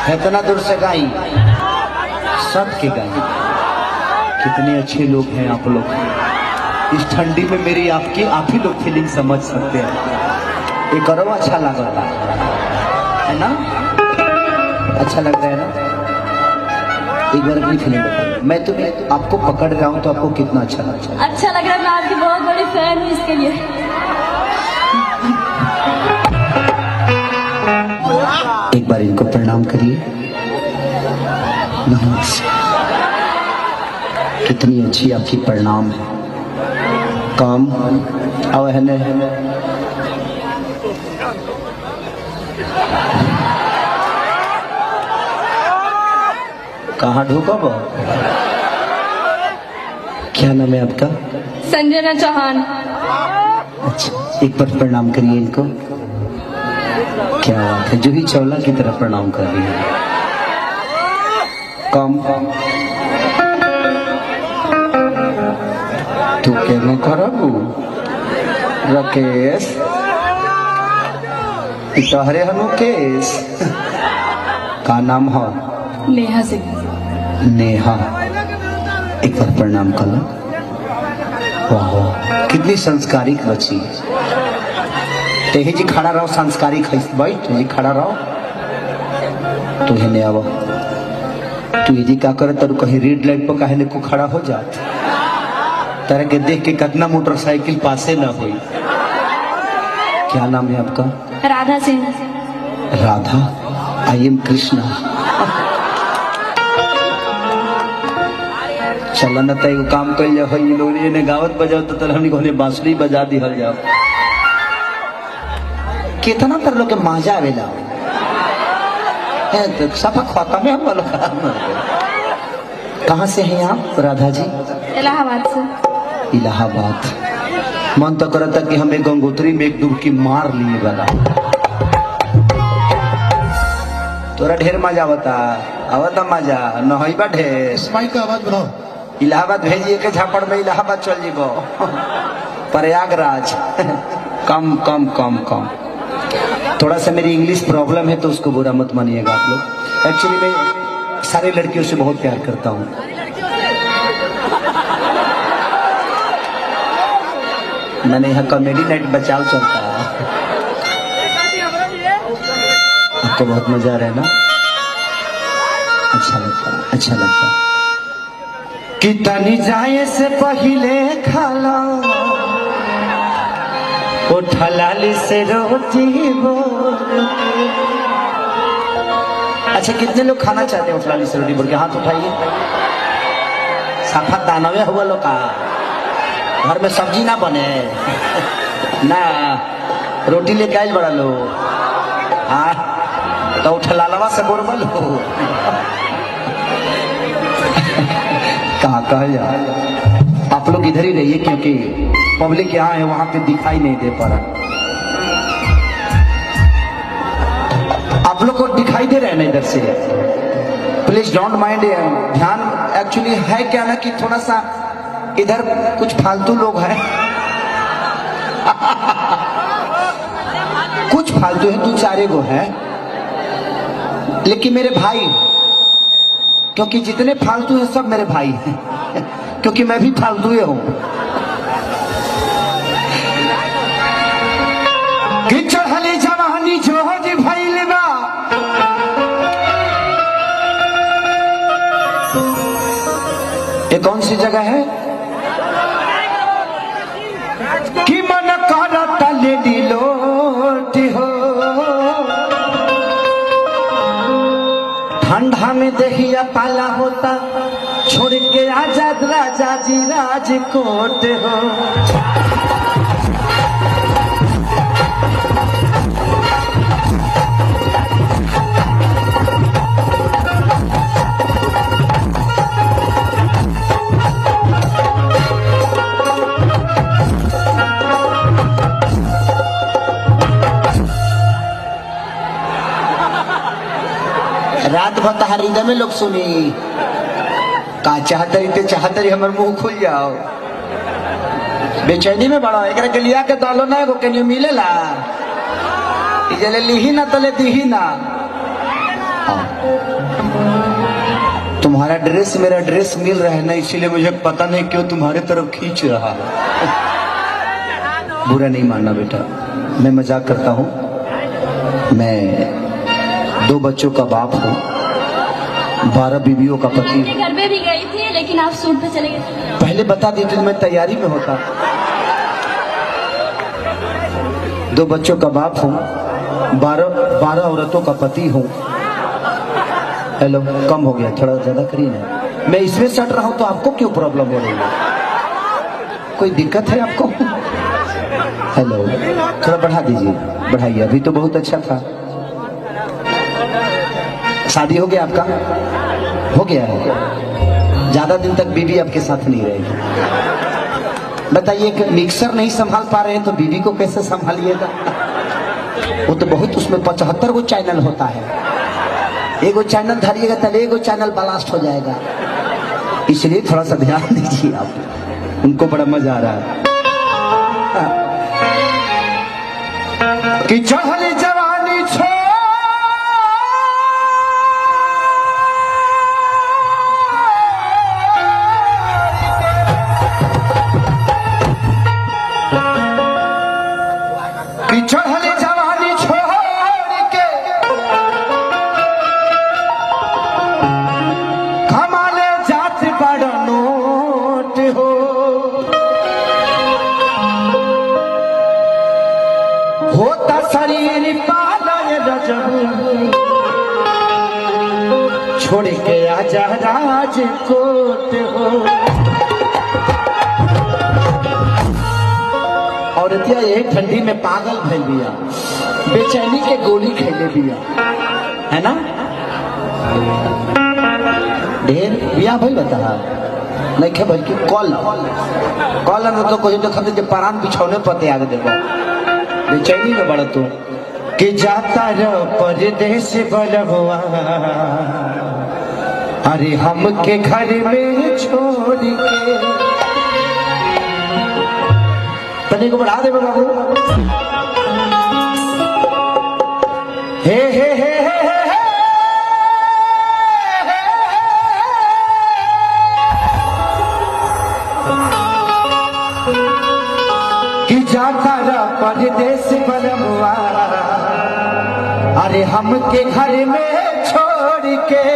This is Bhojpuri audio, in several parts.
इतना दूर से गाई, सब के गाई। कितने अच्छे लोग हैं आप लोग। इस ठंडी में मेरी आपकी आप ही लोग फीलिंग समझ सकते हैं। ये करो अच्छा लग रहा है ना, अच्छा लग रहा है ना। एक बार अपनी फीलिंग बताओ। मैं तुम्हें आपको पकड़ रहा हूँ तो आपको कितना अच्छा लग रहा है? अच्छा लग रहा है, मैं आपकी बहुत बड़ी फैन हूँ इसके लिए। एक बार इनको प्रणाम करिए। नमस्कार। कितनी अच्छी आपकी प्रणाम है। काम अब है न कहाँ ढूका वो? क्या नाम है आपका? संजना चौहान। अच्छा, एक बार प्रणाम करिए इनको। क्या बात है, जूही चावला की तरह प्रणाम कर रही है। कम तू क्या करबू राकेश? तोहरे हनु केस का नाम है? नेहा सिंह। नेहा, एक बार प्रणाम कर लो। वाह, कितनी संस्कारिक बची। तेही जी खड़ा रहो, संस्कारिक है। बैठ जी, खड़ा रहो। तू हेने आवा। तू ये जी क्या करे? तर कहीं रेड लाइट पर काहे को खड़ा हो जात? तरह के देख के कितना मोटरसाइकिल पासे ना हुई। क्या नाम है आपका? राधा सिंह। Radha, I am Krishna. चलो न तो काम कर जाओ। ये लोग ने गावत बजाओ तो हमने कहने बांसुरी बजा दी हल जाओ। कितना तर लोग के मजा आवेला है तो सफा खत्म है। हम वालों कहाँ से हैं आप राधा जी? इलाहाबाद से। इलाहाबाद। मन तो करता कि हमें गंगोत्री में एक डुबकी मार लिए वाला। तोरा ढेर मजा आवता, आवता मजा नहईबा ढेर। माइक का आवाज बढ़ाओ। इलाहाबाद भेजिए के झापड़ में इलाहाबाद चल जीबो। प्रयागराज। कम कम कम कम। थोड़ा सा मेरी इंग्लिश प्रॉब्लम है तो उसको बुरा मत मानिएगा आप लोग। एक्चुअली मैं सारी लड़कियों से बहुत प्यार करता हूँ। मैंने यहाँ कॉमेडी नाइट बचाव चलता है। आपको बहुत मजा आ रहा है ना? अच्छा लगता है, अच्छा लगता है। कितनी जाए से पहले खाला उठलाली से रोटी बोल। अच्छा, कितने लोग खाना चाहते हैं उठलाली से रोटी बोल के? हाथ उठाइए। साफा दानवे हुआ लोग का घर में सब्जी ना बने ना, रोटी लेके आए बड़ा लो। हाँ तो उठलालवा से बोल हो। कहा यार, आप लोग इधर ही रहिए क्योंकि पब्लिक यहाँ है, वहां पे दिखाई नहीं दे पा रहा। आप लोग को दिखाई दे रहे हैं ना इधर से? Please don't mind. ध्यान एक्चुअली है क्या ना कि थोड़ा सा इधर कुछ फालतू लोग हैं। कुछ फालतू है, 2-4 गो है, लेकिन मेरे भाई। क्योंकि जितने फालतू हैं सब मेरे भाई हैं। क्योंकि मैं भी फालतू ही हूं। कि चढ़ली जवानी जो जी भइल बा, ये कौन सी जगह है? कि मन करता लेडी लोटी हो, ठंडा में देखिया पाला होता, छोड़ के आजाद राजा जी राजकोट हो। रात भर तहरीदा में लोग सुनी का चाहतरी ते चाहतरी हमर मुंह खुल जाओ। बेचैनी में बड़ा एक के लिया के दलो ना को केनियो मिलेला। इजले लिही ना तले दिही ना। तुम्हारा ड्रेस मेरा ड्रेस मिल रहा है ना, इसीलिए मुझे पता नहीं क्यों तुम्हारे तरफ खींच रहा है। बुरा नहीं मानना बेटा, मैं मजाक करता हूँ। मैं 2 बच्चों का बाप हूँ, 12 बीवियों का पति। घर में भी गई थी लेकिन आप सूट पे चले गए। पहले बता देते तो मैं तैयारी में होता। 2 बच्चों का बाप हूँ, 12 औरतों का पति हूँ। हेलो, कम हो गया, थोड़ा ज्यादा करिए ना। मैं इसमें सट रहा हूँ तो आपको क्यों प्रॉब्लम हो रही है? कोई दिक्कत है आपको? हेलो, थोड़ा बढ़ा दीजिए, बढ़ाइए। अभी तो बहुत अच्छा था। शादी हो गया आपका? हो गया है। ज्यादा दिन तक बीवी आपके साथ नहीं रहेगी। बताइए, एक मिक्सर नहीं संभाल पा रहे हैं तो बीवी को कैसे संभालिएगा? वो तो बहुत, उसमें 75 गो चैनल होता है। एगो चैनल धरिएगा तब एगो चैनल ब्लास्ट हो जाएगा। इसलिए थोड़ा सा ध्यान दीजिए आप, उनको बड़ा मजा आ रहा है। कि चढ़ली जवानी चढ़ली जवानी छोड़ के कमाले जात बड़ा नोट हो। होता शरीर पालन रजब, छोड़ के आजा राजकोट हो। औरतिया यही ठंडी में पागल भइल बिया, बेचैनी के गोली खेले बिया, है ना? ढेर बिया भइल बता नहीं खे भाई, कॉल न तो कोई देखते जो परान बिछौने पते आगे देबो। बेचैनी में बड़ा तू कि जाता रह परदेश बलवा, अरे हमके घर में छोड़ के। तने को बढ़ा दे बाबू। हे हे हे हे हे कि जाता रह परदेश बलवा, अरे हमके घर में छोड़ के।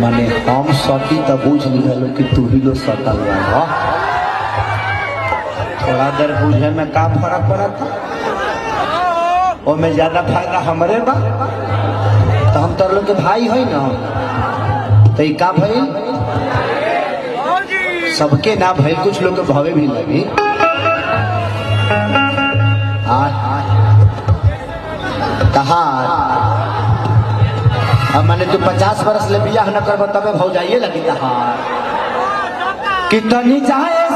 माने हम सती तो बुझ लिखल कि तू ही लो सतल बा। थोड़ा देर बुझे में का फर्क पड़ा था, और में ज्यादा फायदा हमरे बा। तो हम तो लोग के भाई है ना, तो ये का भाई सबके ना भाई, कुछ लोग के भावे भी लगी। अब मैंने तू 50 बरस ले बियाह न करब तबे भौ जाइए लगी तहार कि तनी जाए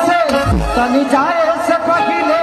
से पहिले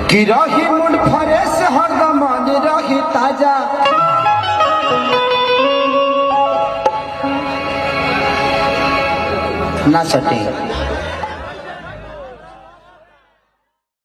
कि रही मुंड फरेश हरदम मन रही ताजा ना सटे